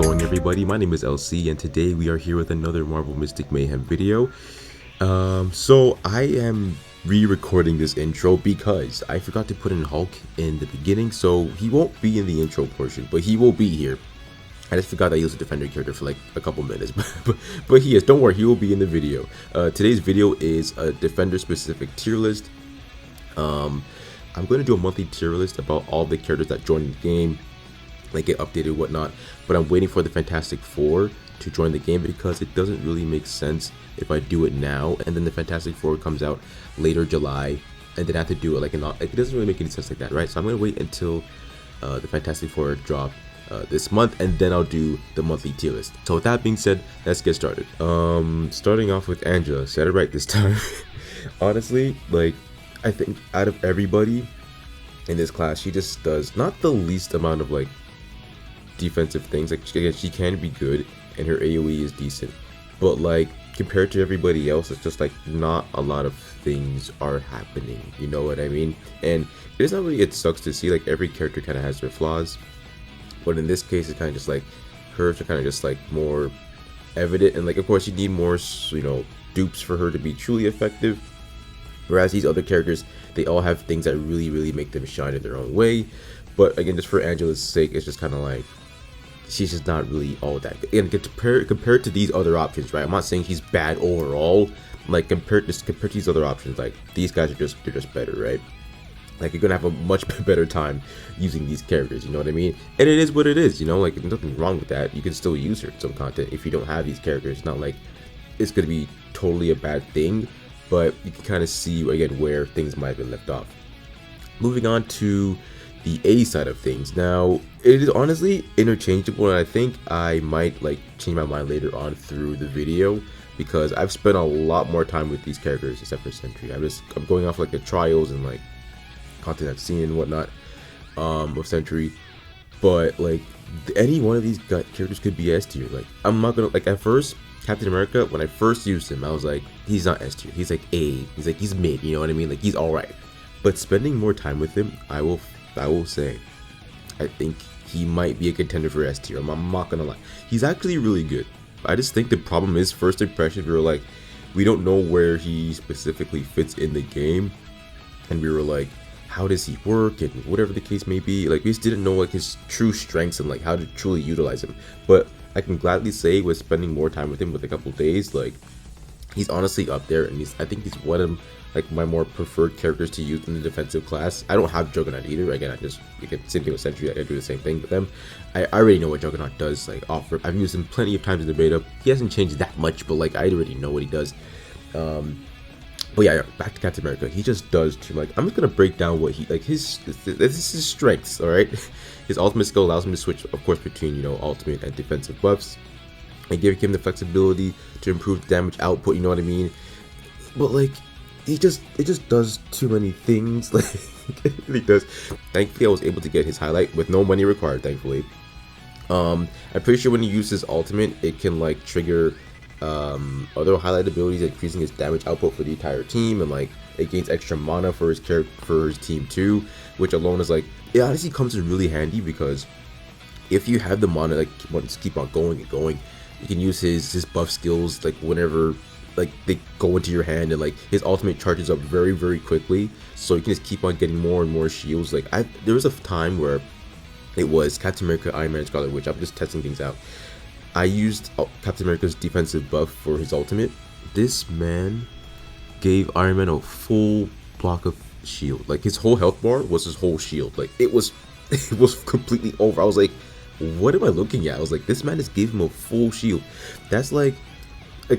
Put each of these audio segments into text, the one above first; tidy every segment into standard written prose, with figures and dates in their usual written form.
going, everybody? My name is LC, and today we are here with another Marvel Mystic Mayhem video. So I am re-recording this intro because I forgot to put in Hulk in the beginning, so he won't be in the intro portion, but he will be here. I just forgot that he was a Defender character for like a couple minutes, but he is. Don't worry, he will be in the video. Today's video is a Defender specific tier list. I'm going to do a monthly tier list about all the characters that join the game, like get updated, whatnot. But I'm waiting for the Fantastic Four to join the game because it doesn't really make sense if I do it now and then the Fantastic Four comes out later July and then I have to do it like it doesn't really make any sense like that, right? So I'm gonna wait until the Fantastic Four drop this month, and then I'll do the monthly tier list. So with that being said, let's get started. Starting off with Angela. Said it right this time. Honestly, like, I think out of everybody in this class, she just does not the least amount of like defensive things. Like, she can be good and her AoE is decent, but like compared to everybody else, it's just like not a lot of things are happening, you know what I mean? And it's not really, it sucks to see, like every character kind of has their flaws, but in this case it's kind of just like hers are kind of just like more evident, and like of course you need more, you know, dupes for her to be truly effective, whereas these other characters, they all have things that really make them shine in their own way. But again, just for Angela's sake, it's just kind of like she's just not really all that good. And compared to these other options, right? I'm not saying she's bad overall. Like compared to these other options, like these guys are they're just better, right? Like you're gonna have a much better time using these characters, you know what I mean? And it is what it is, you know. Like there's nothing wrong with that. You can still use her in some content if you don't have these characters. It's not like it's gonna be totally a bad thing, but you can kind of see again where things might have been left off. Moving on to the A side of things. Now, it is honestly interchangeable, and I think I might like change my mind later on through the video because I've spent a lot more time with these characters except for Sentry. I'm going off like the trials and like content I've seen and whatnot of Sentry, but like any one of these characters could be S tier. Like I'm not gonna, like at first Captain America, when I first used him, I was like, he's not S tier, he's like A, he's mid, you know what I mean? Like he's alright. But spending more time with him, I will say, I think he might be a contender for S tier. I'm not gonna lie. He's actually really good. I just think the problem is, first impressions, we don't know where he specifically fits in the game. And we were like, how does he work? And whatever the case may be. Like, we just didn't know like his true strengths and like how to truly utilize him. But I can gladly say with spending more time with him with a couple days, like, he's honestly up there. And I think he's one of like my more preferred characters to use in the defensive class. I don't have Juggernaut either. Again, same thing with Sentry. I do the same thing with them. I already know what Juggernaut does. Like offer, I've used him plenty of times in the beta. He hasn't changed that much, but like I already know what he does. But yeah, back to Captain America. He just does too. Like I'm just gonna break down what he like. This is his strengths. All right, his ultimate skill allows him to switch, of course, between, you know, ultimate and defensive buffs, and giving him the flexibility to improve the damage output. You know what I mean? But like, it just does too many things. Like it really does. Thankfully I was able to get his highlight with no money required, thankfully. I'm pretty sure when he uses ultimate, it can like trigger other highlight abilities, increasing his damage output for the entire team, and like it gains extra mana for his team too, which alone is like, it honestly comes in really handy because if you have the mana, like keep on going and going, you can use his buff skills like whenever like they go into your hand, and like his ultimate charges up very quickly, so you can just keep on getting more and more shields. Like there was a time where it was Captain America, Iron Man, Scarlet Witch. I'm just testing things out. I used Captain America's defensive buff for his ultimate. This man gave Iron Man a full block of shield. Like his whole health bar was his whole shield. Like it was completely over. I was like, what am I looking at? I was like, this man just gave him a full shield. That's like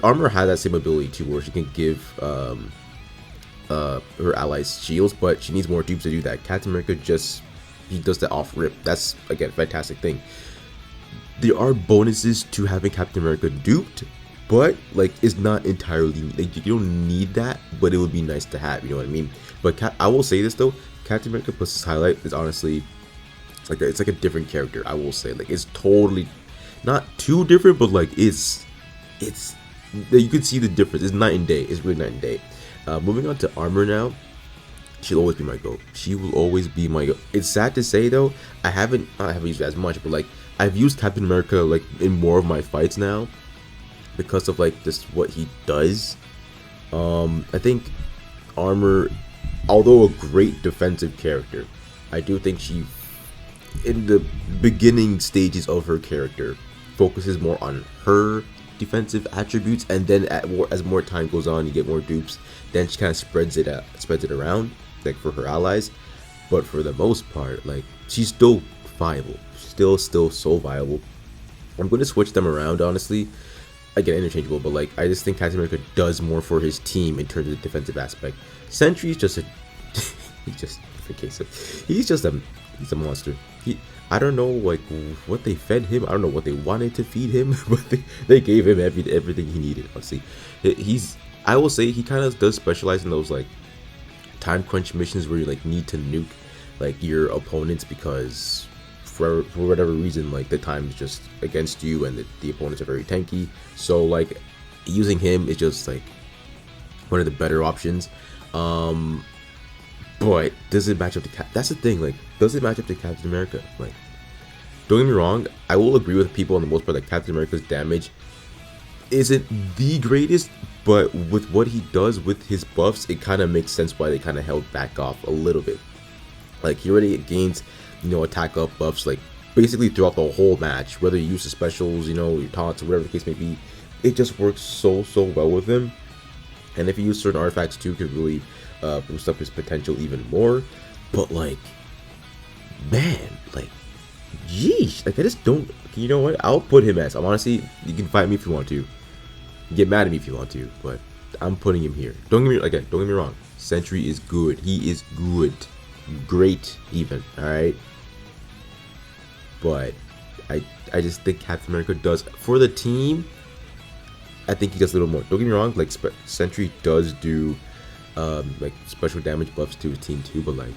Armor had that same ability too, where she can give her allies shields, but she needs more dupes to do that. Captain America he does that off rip. That's again a fantastic thing. There are bonuses to having Captain America duped, but like it's not entirely, like you don't need that, but it would be nice to have, you know what I mean? But I will say this though, Captain America plus his highlight is honestly like, it's like a different character. I will say, like, it's totally not too different, but like it's you can see the difference. It's night and day. It's really night and day. Moving on to armor now. she'll always be my GOAT. She will always be my GOAT. It's sad to say though, I haven't used it as much, but like I've used Captain America like in more of my fights now because of like just what he does. I think Armor, although a great defensive character, I do think she, in the beginning stages of her character, focuses more on her defensive attributes, and then as more time goes on, you get more dupes. Then she kind of spreads it around, like for her allies. But for the most part, like she's still viable, still so viable. I'm going to switch them around, honestly. Again, interchangeable, but like I just think Captain America does more for his team in terms of the defensive aspect. Sentry's just a he's a monster. I don't know like what they fed him. I don't know what they wanted to feed him, but they gave him everything he needed. Honestly, I will say he kind of does specialize in those like time crunch missions where you like need to nuke like your opponents because for whatever reason like the time is just against you and the opponents are very tanky. So like using him is just like one of the better options. But does it match up to that's the thing, like does it match up to Captain America? Like don't get me wrong, I will agree with people on the most part that Captain America's damage isn't the greatest, but with what he does with his buffs, it kind of makes sense why they kind of held back off a little bit. Like he already gains, you know, attack up buffs like basically throughout the whole match, whether you use the specials, you know, your taunts or whatever the case may be. It just works so well with him, and if you use certain artifacts too, could really boost up his potential even more. But like, man, like, geez, like I just don't. You know what? I'll put him as. I'm honestly, you can fight me if you want to, get mad at me if you want to, but I'm putting him here. Don't get me wrong. Sentry is good. He is good, great even. All right, but I just think Captain America does for the team. I think he does a little more. Don't get me wrong. Like Sentry does do like special damage buffs to his team too, but like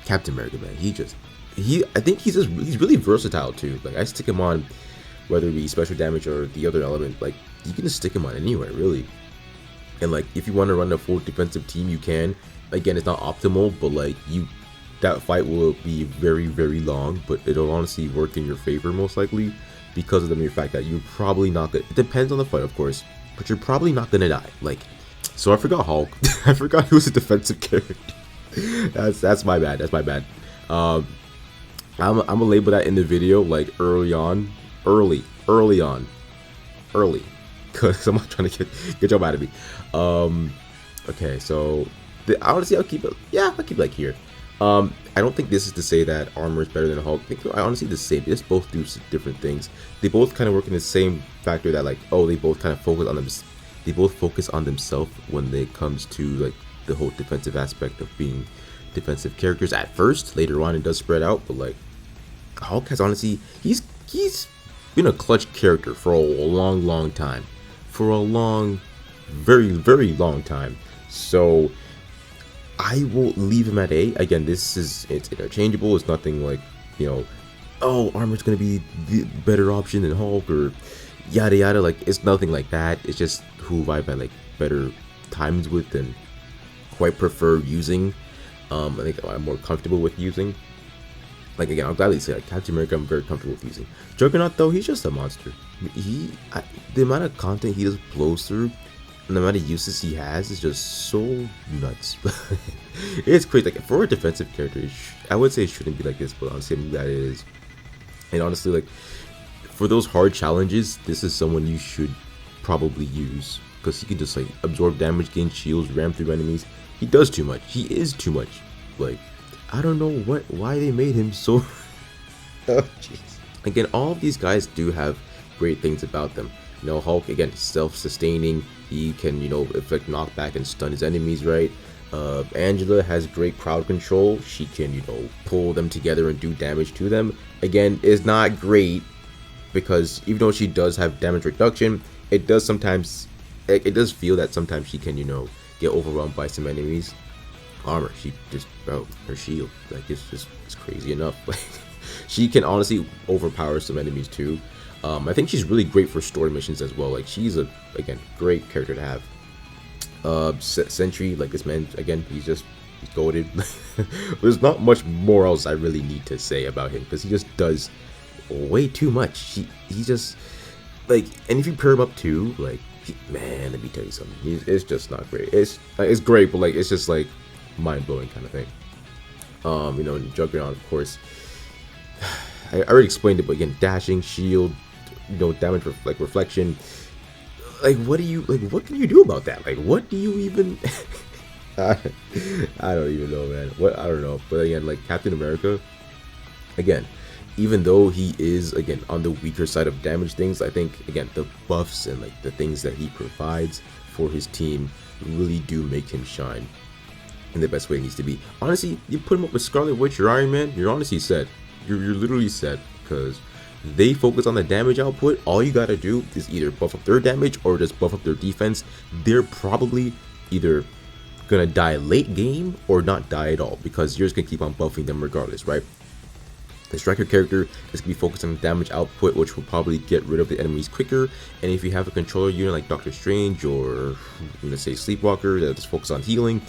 Captain America, man, I think he's really versatile too. Like I stick him on whether it be special damage or the other element. Like you can just stick him on anywhere really. And like if you want to run a full defensive team, you can. Again, it's not optimal, but like that fight will be very long, but it'll honestly work in your favor most likely because of the mere fact that you're probably not gonna. It depends on the fight, of course, but you're probably not gonna die. Like, so I forgot Hulk. I forgot he was a defensive character. That's my bad. That's my bad. I'm gonna label that in the video like early, because I'm not trying to get y'all mad at me. Okay, so honestly, I'll keep it. Yeah, I'll keep it like here. I don't think this is to say that Armor is better than Hulk. I think honestly the same. They just both do different things. They both kind of work in the same factor that like, oh, they both kind of focus on them. They both focus on themselves when it comes to like the whole defensive aspect of being defensive characters at first. Later on, it does spread out, but like Hulk has honestly, he's been a clutch character for a long time, for a very long time. So I will leave him at A. Again, it's interchangeable. It's nothing like, you know, oh, Armor's gonna be the better option than Hulk or yada yada. Like it's nothing like that. It's just who I've had like better times with and quite prefer using. I think I'm more comfortable with using. Like again, I'll gladly say like Captain America, I'm very comfortable with using. Juggernaut though, he's just a monster. The amount of content he just blows through, and the amount of uses he has is just so nuts. It's crazy. Like for a defensive character, I would say it shouldn't be like this, but honestly, I'm glad it is. And honestly, like for those hard challenges, this is someone you should probably use because he can just like absorb damage, gain shields, ram through enemies. He does too much. He is too much. Like I don't know why they made him so. Oh jeez. Again, all of these guys do have great things about them. You know, Hulk, again, self-sustaining. He can, you know, inflict knockback and stun his enemies, right? Angela has great crowd control. She can, you know, pull them together and do damage to them. Again, is not great because even though she does have damage reduction, it does feel that sometimes she can, you know, get overwhelmed by some enemies. Armor, she just, bro, her shield, like it's crazy enough. Like she can honestly overpower some enemies too. I think she's really great for story missions as well. Like she's again great character to have. Sentry, like this man, again, he's just He's goated. There's not much more else I really need to say about him because he just does way too much. He just like, and if you pair him up too, like, man, let me tell you something. It's just not great. It's great, but like it's just like mind blowing kind of thing. You know, Juggernaut, of course. I already explained it, but again, dashing, shield, you know, damage, like reflection. Like, what can you do about that? Like, what do you even? I don't even know, man. I don't know. But again, like Captain America, again, even though he is again on the weaker side of damage things, I think again the buffs and like the things that he provides for his team really do make him shine in the best way it needs to be. Honestly, you put him up with Scarlet Witch or Iron Man, you're honestly set. You're literally set because they focus on the damage output. All you gotta do is either buff up their damage or just buff up their defense. They're probably either gonna die late game or not die at all because you're just gonna keep on buffing them regardless, right? The striker character is gonna be focused on damage output, which will probably get rid of the enemies quicker. And if you have a controller unit like Doctor Strange or let's say Sleepwalker that just focus on healing,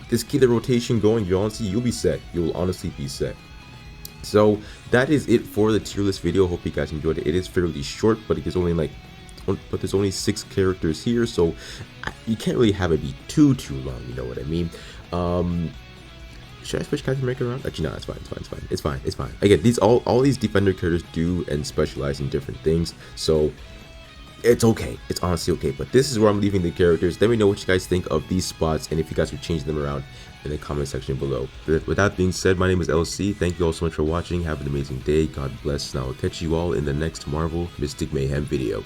just keep the rotation going. You'll be set. You'll honestly be set. So that is it for the tier list video. Hope you guys enjoyed it. It is fairly short, but there's only 6 characters here, so you can't really have it be too long. You know what I mean? Should I switch Captain America around? Actually, no, it's fine. It's fine. Again, all these defender characters do and specialize in different things, so it's okay. It's honestly okay. But this is where I'm leaving the characters. Let me know what you guys think of these spots and if you guys would change them around in the comment section below. With that being said, my name is LC. Thank you all so much for watching. Have an amazing day. God bless, and I will catch you all in the next Marvel Mystic Mayhem video.